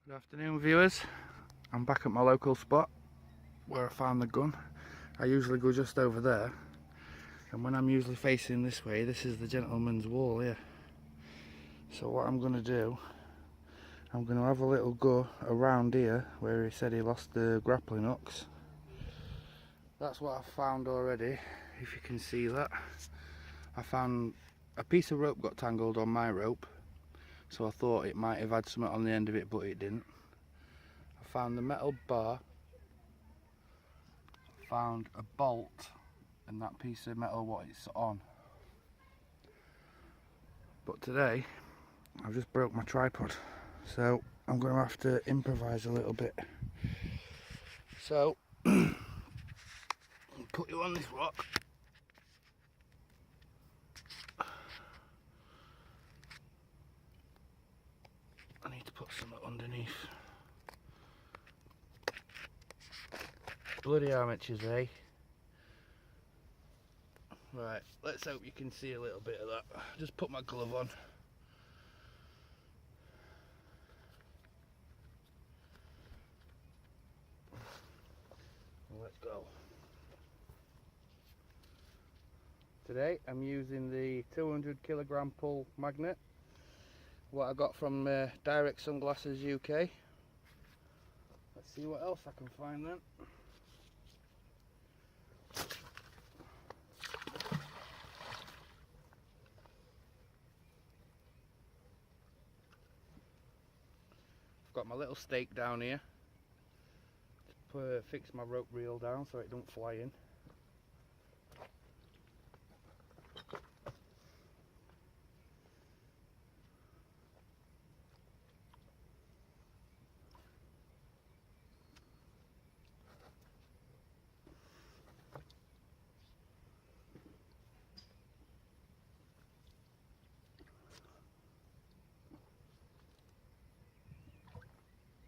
Good afternoon, viewers. I'm back at my local spot where I found the gun. I usually go just over there, and when I'm usually facing this way, this is the gentleman's wall here. So what I'm going to do, I'm going to have a little go around here where he said he lost the grappling hooks. That's what I found already, if you can see that. I found a piece of rope got tangled on my rope, so I thought it might have had something on the end of it, but it didn't. I found the metal bar, found a bolt and that piece of metal what it's on. But today I've just broke my tripod, so I'm going to have to improvise a little bit. So put you on this rock. I need to put something underneath. Bloody amateurs, eh? Right, let's hope you can see a little bit of that. Just put my glove on. Let's go. Today I'm using the 200 kilogram pull magnet, what I got from Direct Sunglasses UK. Let's see what else I can find then. I've got my little stake down here to fix my rope reel down so it don't fly in.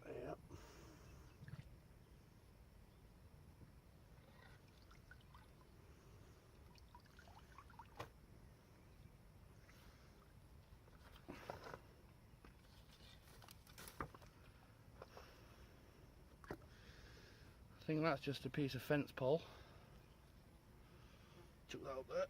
Yep. I think that's just a piece of fence pole. Took that up there.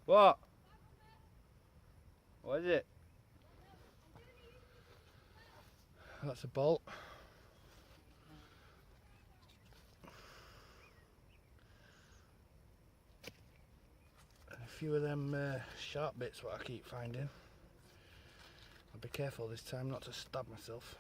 What? What is it? That's a bolt. And a few of them sharp bits what I keep finding. I'll be careful this time not to stab myself.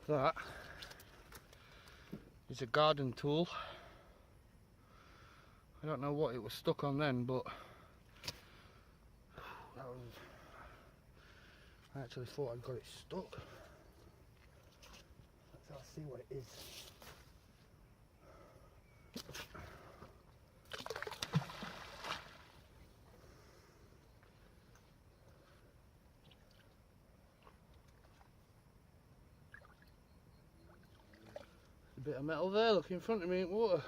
That is a garden tool. I don't know what it was stuck on then, but that was, I actually thought I'd got it stuck. Let's see what it is. A bit of metal there, look in front of me in water.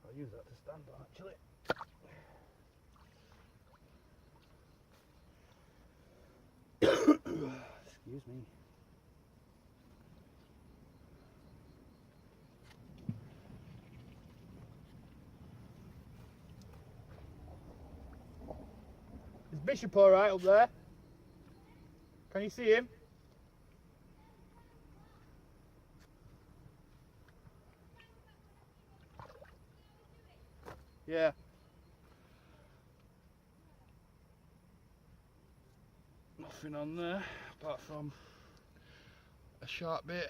I'll use that to stand on actually. Excuse me. Is Bishop alright up there? Can you see him? Yeah. Nothing on there apart from a sharp bit.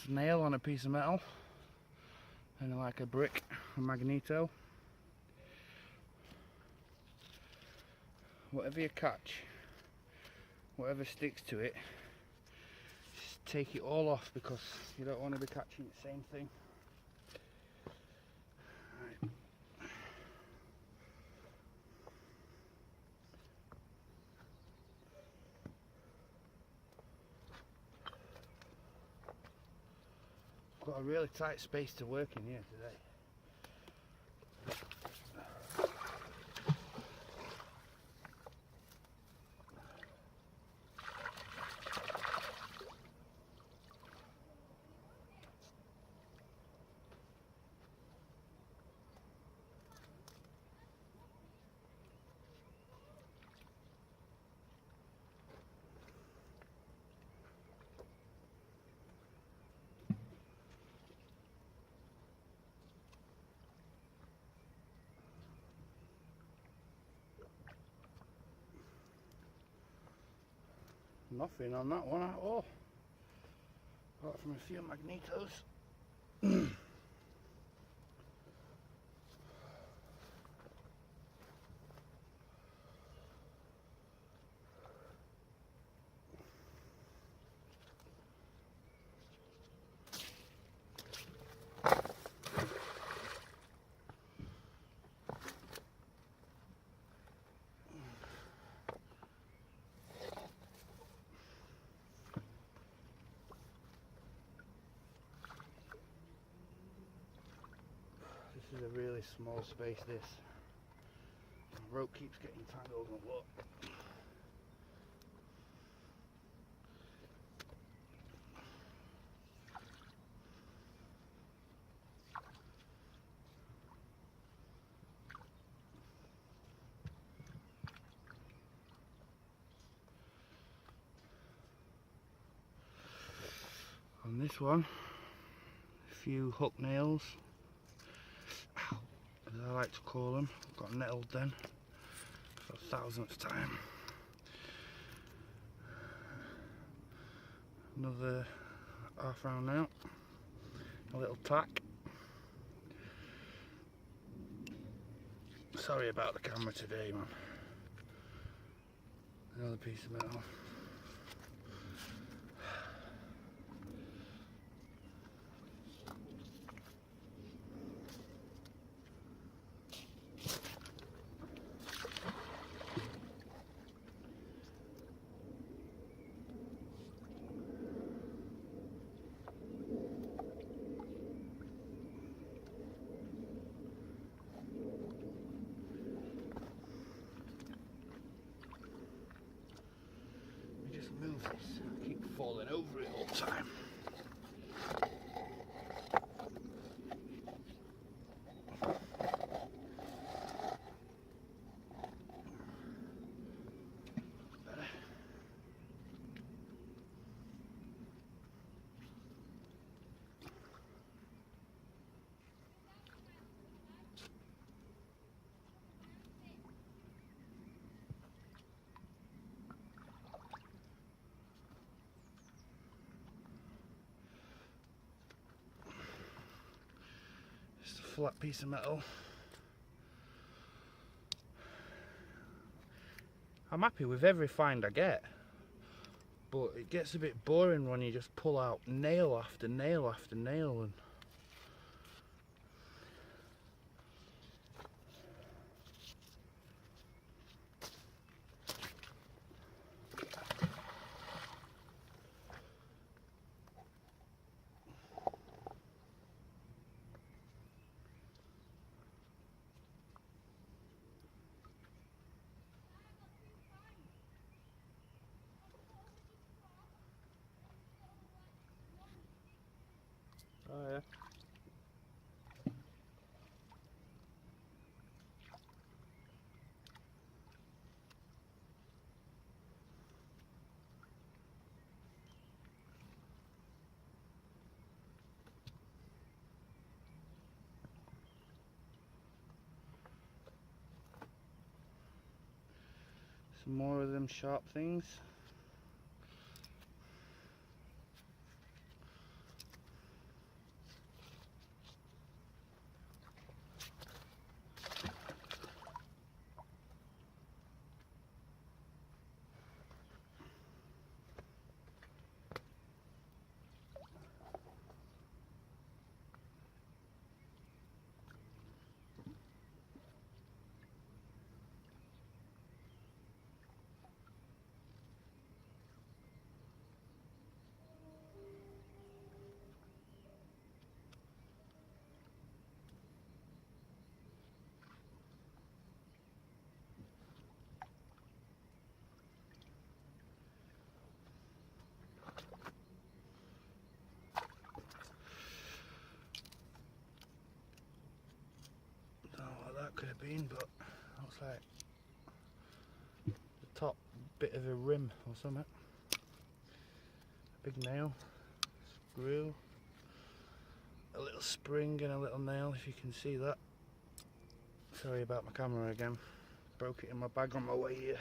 Snail on a piece of metal, and like a brick, a magneto. Whatever you catch, whatever sticks to it, just take it all off because you don't want to be catching the same thing. Right. Got a really tight space to work in here today. Nothing on that one at all, apart from a few magnetos. This is a really small space, this. The rope keeps getting tangled and look. On this one, a few hook nails, as I like to call them, got nettled then for the 1000th time. Another half round nail, a little tack. Sorry about the camera today, man. Another piece of metal. this? I keep falling over it all the time. Better. Just a flat piece of metal. I'm happy with every find I get, but it gets a bit boring when you just pull out nail after nail after nail. And oh yeah. Some more of them sharp things. Could have been, but looks like the top bit of a rim or something. A big nail, screw, a little spring and a little nail, if you can see that. Sorry about my camera again, broke it in my bag on my way here.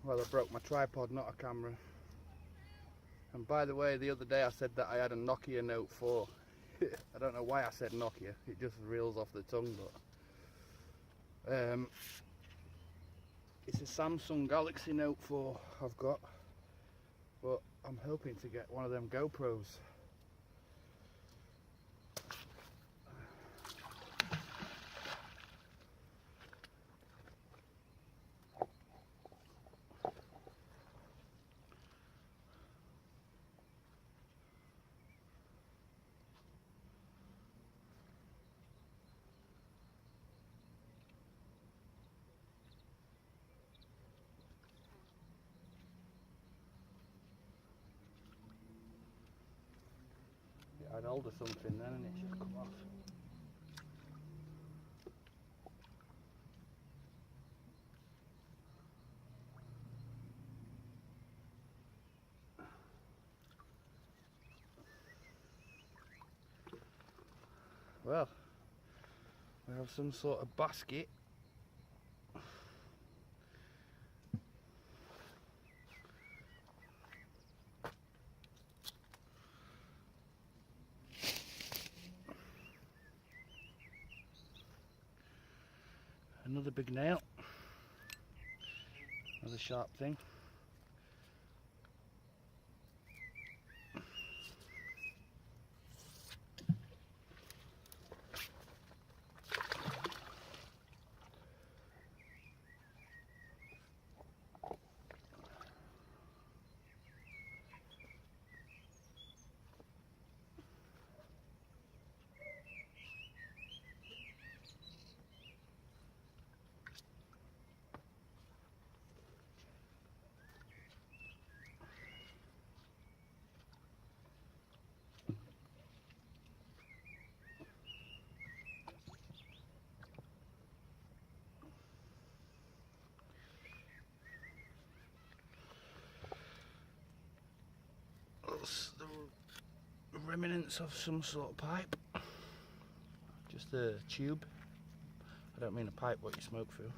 Well, I broke my tripod, not a camera. And by the way, the other day I said that I had a Nokia Note 4. I don't know why I said Nokia, it just reels off the tongue, but it's a Samsung Galaxy Note 4 I've got, but I'm hoping to get one of them GoPros. I'd hold of something then and it should come off. Well, we have some sort of basket. Another big nail, another sharp thing. looks the remnants of some sort of pipe. Just a tube. I don't mean a pipe what you smoke through.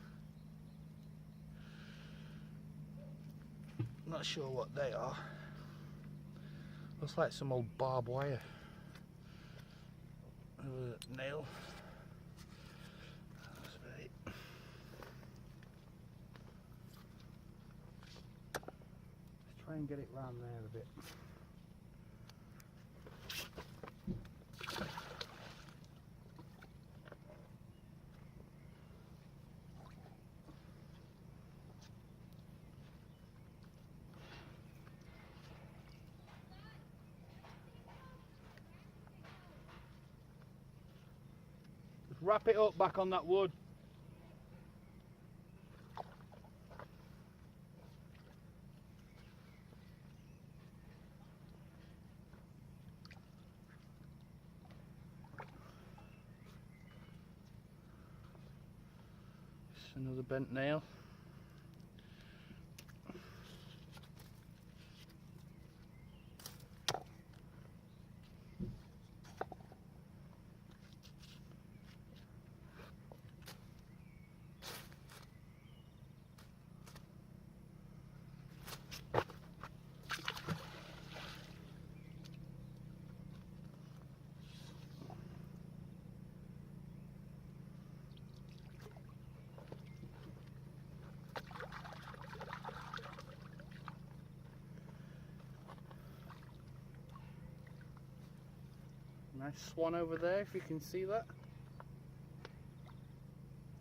Not sure what they are. Looks like some old barbed wire. A nail. That's right. Let's try and get it round there a bit. Wrap it up back on that wood. Just another bent nail. Nice swan over there, if you can see that.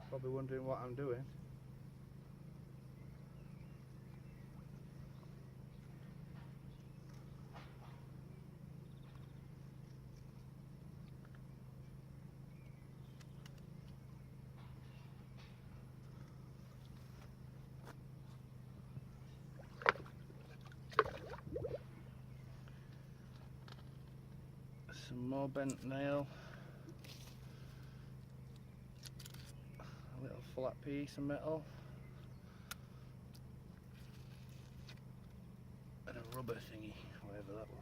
Probably wondering what I'm doing. Some more bent nail, a little flat piece of metal, and a rubber thingy, whatever that was.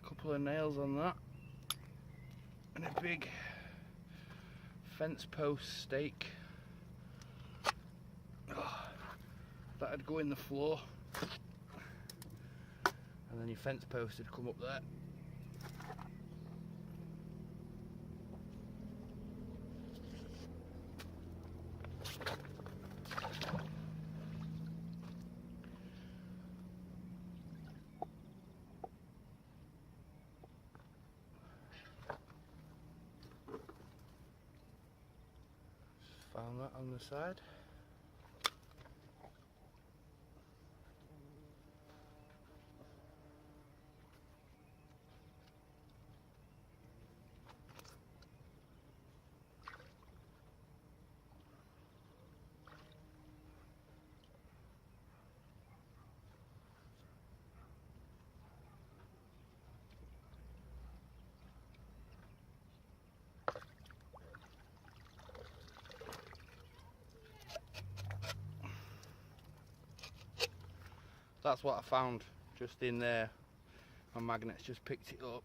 Couple of nails on that, and a big fence post stake. Oh, that'd go in the floor, and then your fence post would come up there. Found that on the side. That's what I found just in there. My magnets just picked it up.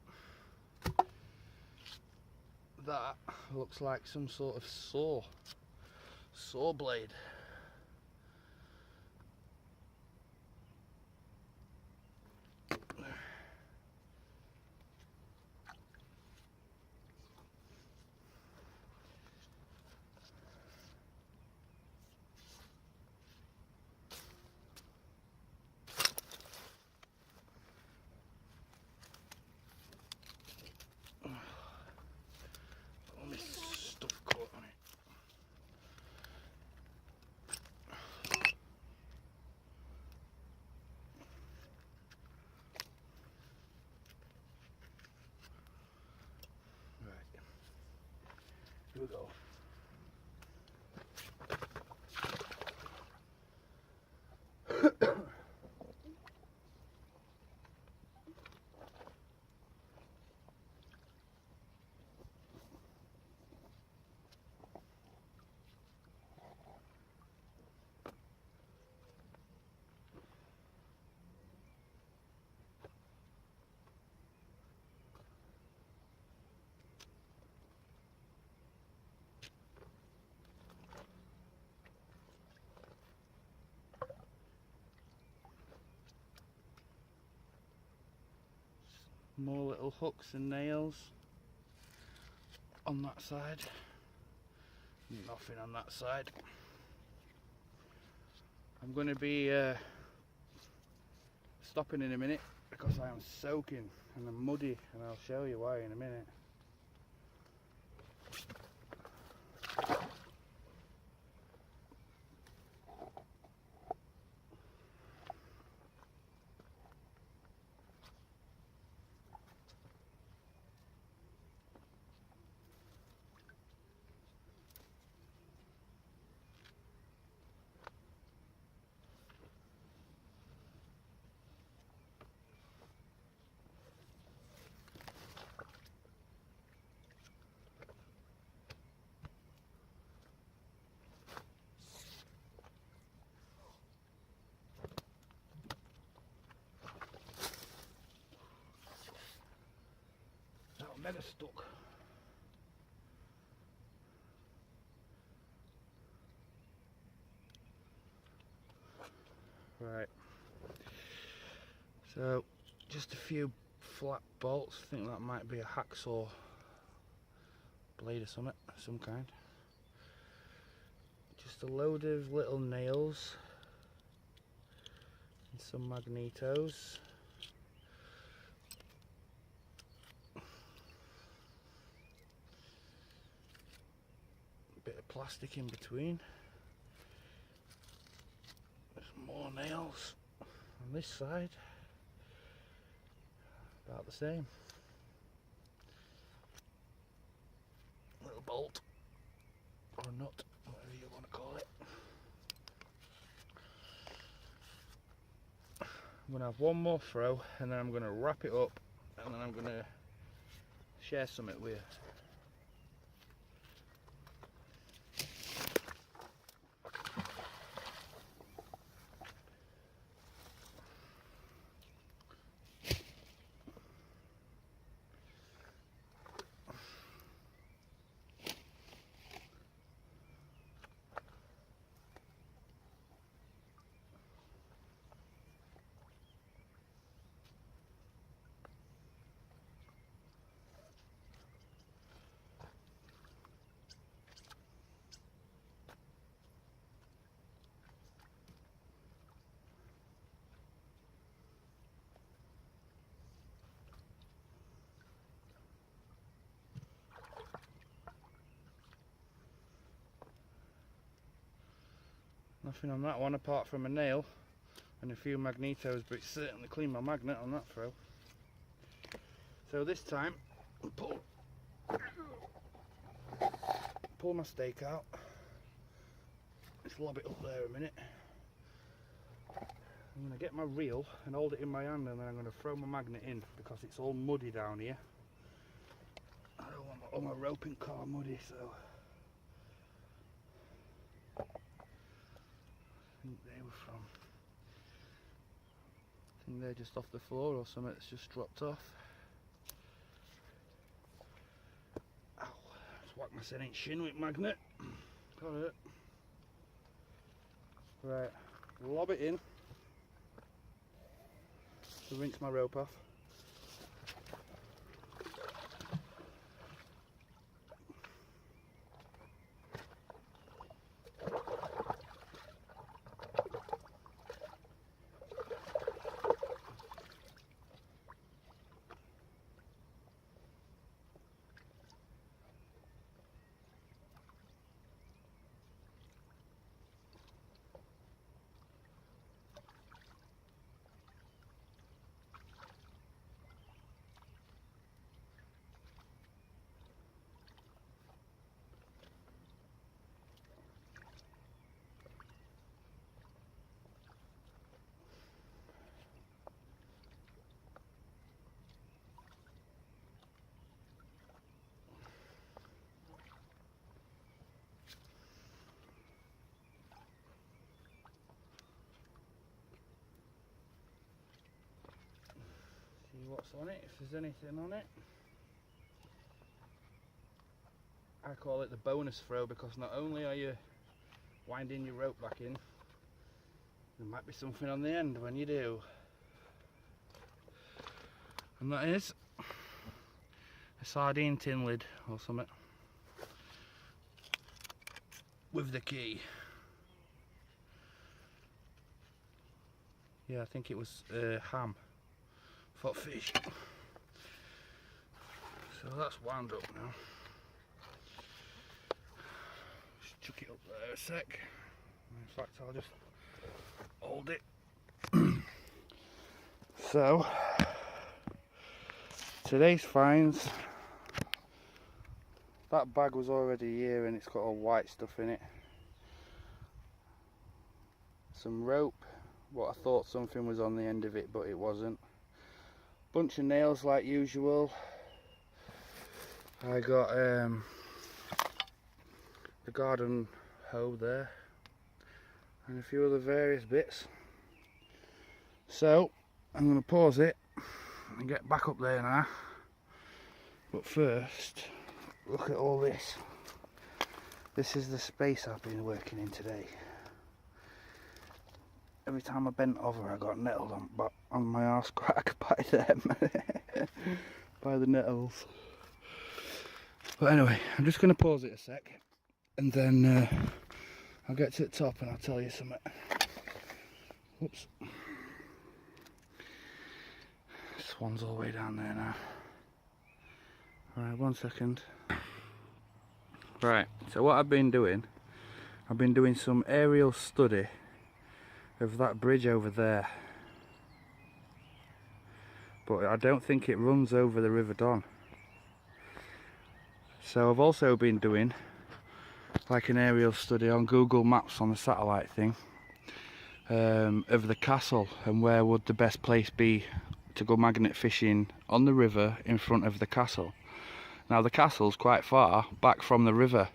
That looks like some sort of saw blade. we go. More little hooks and nails on that side. Nothing on that side. I'm going to be stopping in a minute because I am soaking and I'm muddy, and I'll show you why in a minute. Mega stuck. Right, so just a few flat bolts. I think that might be a hacksaw blade or something, some kind. Just a load of little nails and some magnetos. Bit of plastic in between. There's more nails on this side, about the same. Little bolt or nut, whatever you want to call it. I'm going to have one more throw and then I'm going to wrap it up, and then I'm going to share something with you. Nothing on that one apart from a nail and a few magnetos, but it's certainly cleaned my magnet on that throw. So this time, pull my stake out. Let's lob it up there a minute. I'm going to get my reel and hold it in my hand, and then I'm going to throw my magnet in because it's all muddy down here. I don't want all my roping car muddy, so I think they were from. I think they're just off the floor or something that's just dropped off. Ow, just whacked my 7-inch shin with magnet. Got it. Right, lob it in to rinse my rope off. what's on it, if there's anything on it. I call it the bonus throw because not only are you winding your rope back in, there might be something on the end when you do. And that is a sardine tin lid or something with the key. Yeah, I think it was ham for fish. So that's wound up now. Just chuck it up there a sec. In fact, I'll just hold it. So, today's finds. That bag was already here and it's got all white stuff in it. Some rope. What I thought something was on the end of it, but it wasn't. Bunch of nails like usual. I got the garden hoe there and a few other various bits. So I'm going to pause it and get back up there now. But first, look at all this. This is the space I've been working in today. Every time I bent over I got nettled on my arse crack by them. By the nettles. But anyway, I'm just going to pause it a sec and then I'll get to the top and I'll tell you something. Whoops. This one's all the way down there now. Alright, 1 second. Right, so what I've been doing some aerial study of that bridge over there, but I don't think it runs over the River Don. So I've also been doing like an aerial study on Google Maps on the satellite thing of the castle and where would the best place be to go magnet fishing on the river in front of the castle. Now the castle's quite far back from the river,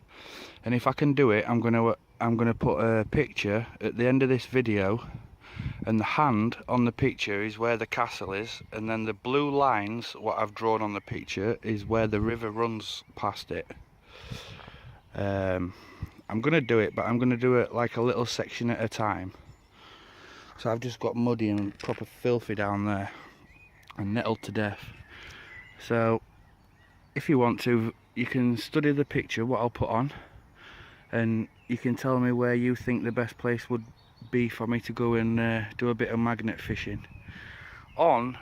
and if I can do it, I'm gonna put a picture at the end of this video, and the hand on the picture is where the castle is, and then the blue lines what I've drawn on the picture is where the river runs past it. I'm gonna do it, but I'm gonna do it like a little section at a time. So I've just got muddy and proper filthy down there and nettled to death. So if you want to, you can study the picture what I'll put on, and you can tell me where you think the best place would be for me to go and do a bit of magnet fishing, on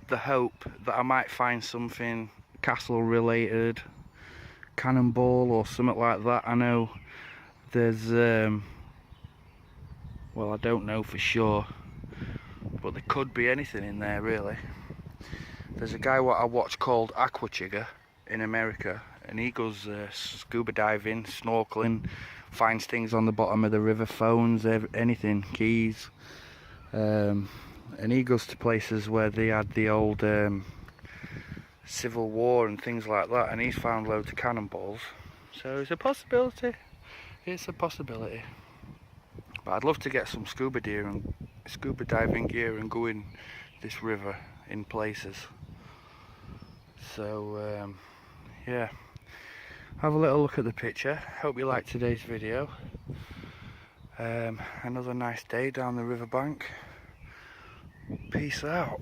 the hope that I might find something castle related, cannonball or something like that. I know there's well, I don't know for sure, but there could be anything in there really. There's a guy what I watch called Aquachigger in America, and he goes scuba diving, snorkeling, finds things on the bottom of the river, phones, anything, keys, and he goes to places where they had the old Civil War and things like that, and he's found loads of cannonballs. So it's a possibility. It's a possibility. But I'd love to get some scuba diving gear and go in this river in places. So yeah, have a little look at the picture. Hope you liked today's video. Another nice day down the riverbank. Peace out.